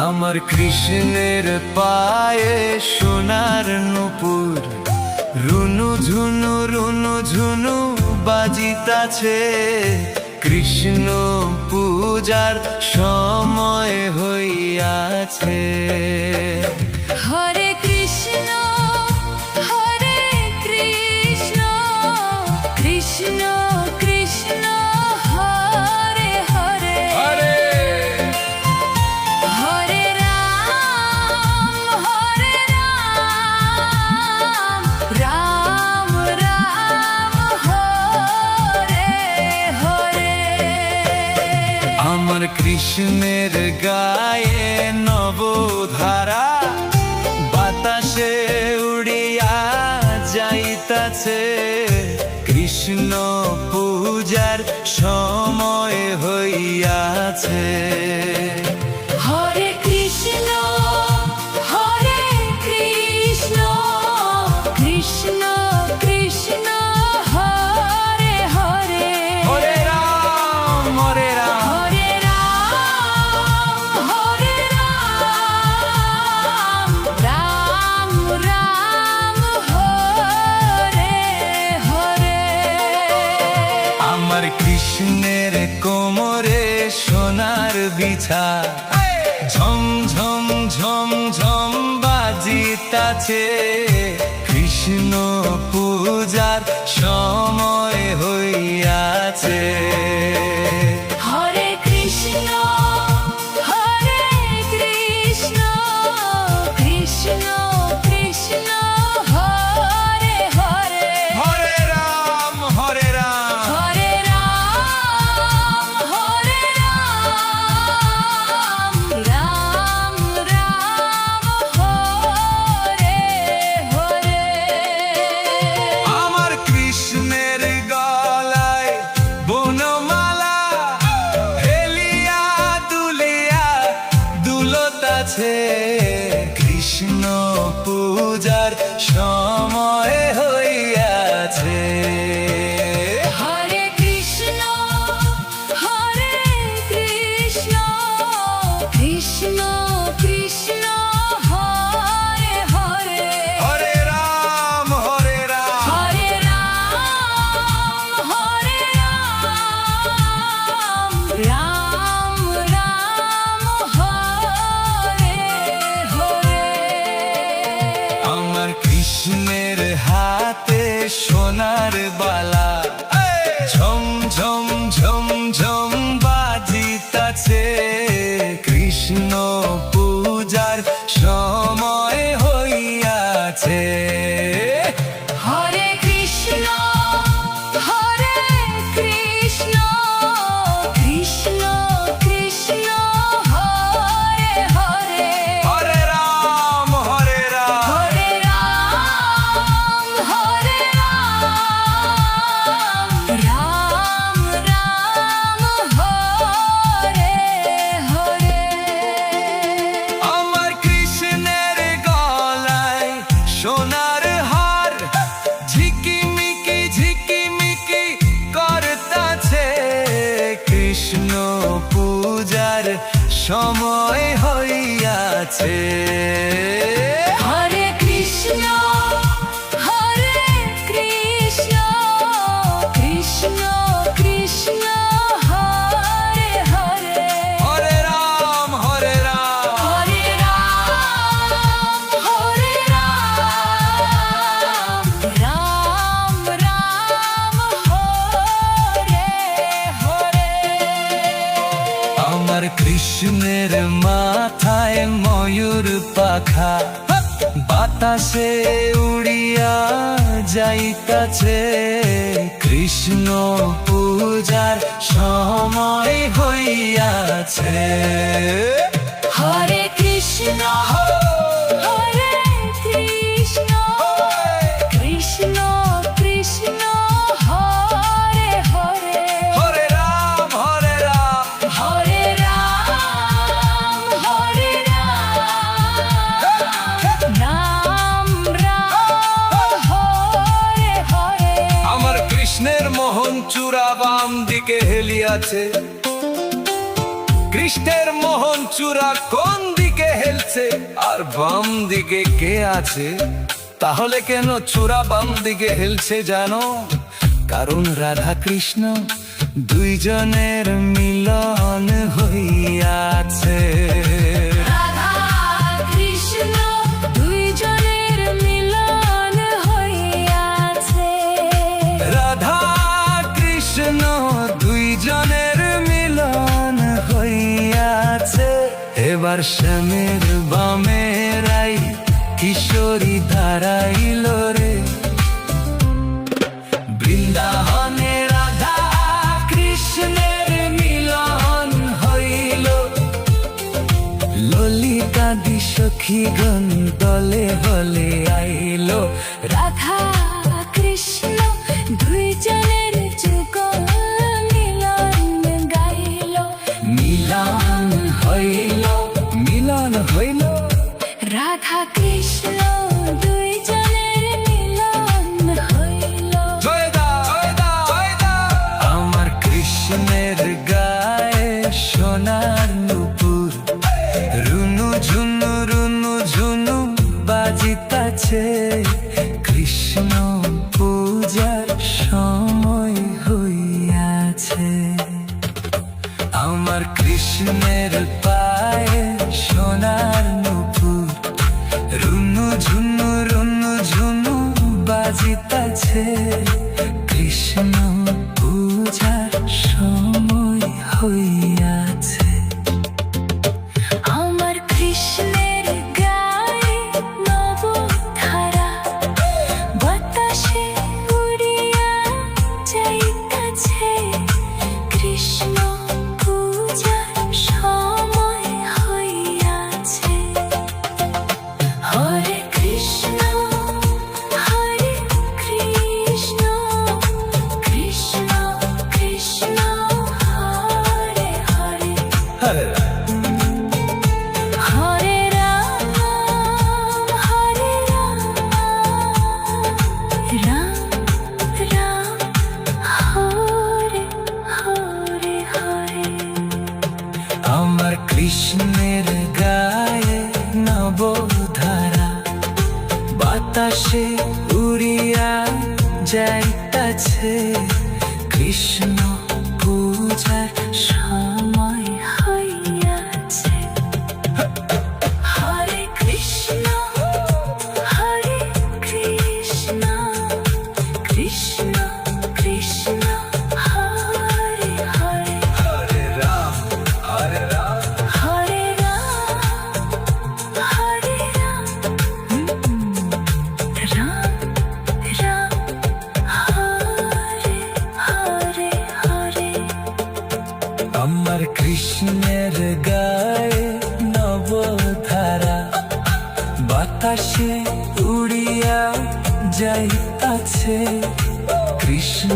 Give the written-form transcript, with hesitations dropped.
আমার কৃষ্ণের পায়ে সোনার নূপুর, রুনু ঝুনু বাজিতাছে। কৃষ্ণ পূজার সময় হইয়াছে। হরে কৃষ্ণ হরে কৃষ্ণ, কৃষ্ণ কৃষ্ণ হরে হরে, হরে রাম রাম রাম হরে হরে। আমার কৃষ্ণের গায়ে নবধারা, বাতাসে উড়িয়া যাইতাছে। কৃষ্ণ পূজার সময় হইয়াছে। হরে কৃষ্ণ হরে কৃষ্ণ, কৃষ্ণ কৃষ্ণ হরে হরে, হরে রাম হরে রাম, হরে রাম রাম রাম হরে হরে। আমার কৃষ্ণের কোমরে সোনার বিছা, ঝম ঝম ঝম ঝম বাজিতাছে। কৃষ্ণ পূজার সময় হইয়াছে। হরে কৃষ্ণ হরে কৃষ্ণ, কৃষ্ণ কৃষ্ণ হরে হরে, হরে রাম হরে রাম, হরে রাম রাম রাম হরে হরে। আমার কৃষ্ণের গলায় বনমালা, হেলিয়া দুলিয়া দুলতাছে। কৃষ্ণ পূজার সময় হইয়াছে। হরে কৃষ্ণ হরে কৃষ্ণ, কৃষ্ণ কৃষ্ণ হরে হরে, হরে রাম হরে রাম, হরে রাম রাম হরে হরে। আমার কৃষ্ণের হাতে সোনার বালা, ঝম ঝম ঝম ঝম বাজিতাছে। কৃষ্ণ পূজার সময় হইয়াছে। হরে কৃষ্ণ হরে কৃষ্ণ, কৃষ্ণ কৃষ্ণ হরে হরে, হরে রাম হরে রাম, হরে রাম রাম হরে হরে। আমার কৃষ্ণের গলায় সোনার হার, ঝিকিমিকি করতাছে। কৃষ্ণ পূজার সময় হইয়াছে। হরে কৃষ্ণ হরে কৃষ্ণ, কৃষ্ণ কৃষ্ণ হরে হরে, হরে রাম হরে রাম, হরে রাম রাম হরে হরে। আমার কৃষ্ণের মাথায় ময়ূর পাখা, বাতাসে উড়িয়া যাইতাছে। কৃষ্ণ পূজার সময় হইয়াছে। হরে কৃষ্ণ হরে কৃষ্ণ, কৃষ্ণ কৃষ্ণ হরে হরে, হরে রাম হরে রাম, হরে রাম আছে। কৃষ্ণের মোহন চূড়া কোন দিকে হেলছে আর বাম দিকে কে আছে? তাহলে কেন চূড়া বাম দিকে হেলছে জানো? কারণ রাধা কৃষ্ণ দুইজনের মিলন হইয়াছে। রাধা কৃষ্ণ দুইজনের মিলন হইয়াছে। রাধা কৃষ্ণ দুইজনের মিলন হইয়াছে। এবার শ্যামের বামের আই কিশোরী দাঁড়াইল রে। বৃন্দাবনে রাধা কৃষ্ণের মিলন হইল। ললিতাদি সখীগণ দলে হলে আইল। রাধা কৃষ্ণ দুইজনের যুগল মিলন গাইল। মিলন হইল, মিলন হইল। রাধা কৃষ্ণ দুইজনের মিলন হইল। জয় দাও, জয় দাও, জয় দাও। আমার কৃষ্ণের গায়ে সোনার নুপুর, রুনু ঝুনু বাজিতাছে। কৃষ্ণ পূজার সময় হইয়াছে। আমার কৃষ্ণের পায়ে সোনার নুপুর, রুনু ঝুনু বাজিতাছে। কৃষ্ণ পূজার সময় হইয়াছে। আমার কৃষ্ণের গায়ে নবধারা, বাতাসে উড়িয়া যাইতাছে। কৃষ্ণ পূজার সময় হইয়াছে। হরে কৃষ্ণ হরে কৃষ্ণ, কৃষ্ণ কৃষ্ণ হরে হরে, হরে হরে রাম হরে রাম, রাম রাম হরে হরে হরে। আমার কৃষ্ণের গায়ে নবধারা, বাতাসে উড়িয়া যাইতাছে। কৃষ্ণ পূজার সময় হইয়াছে। হরে কৃষ্ণ হরে কৃষ্ণ, কৃষ্ণ কৃষ্ণ হরে হরে, হরে রাম, হরে রাম। হরে রাম হরে রাম, রাম রাম হরে হরে হরে। আমার কৃষ্ণের গায়ে নবধারা, বাতাসে উড়িয়া যাইতাছে। কৃষ্ণ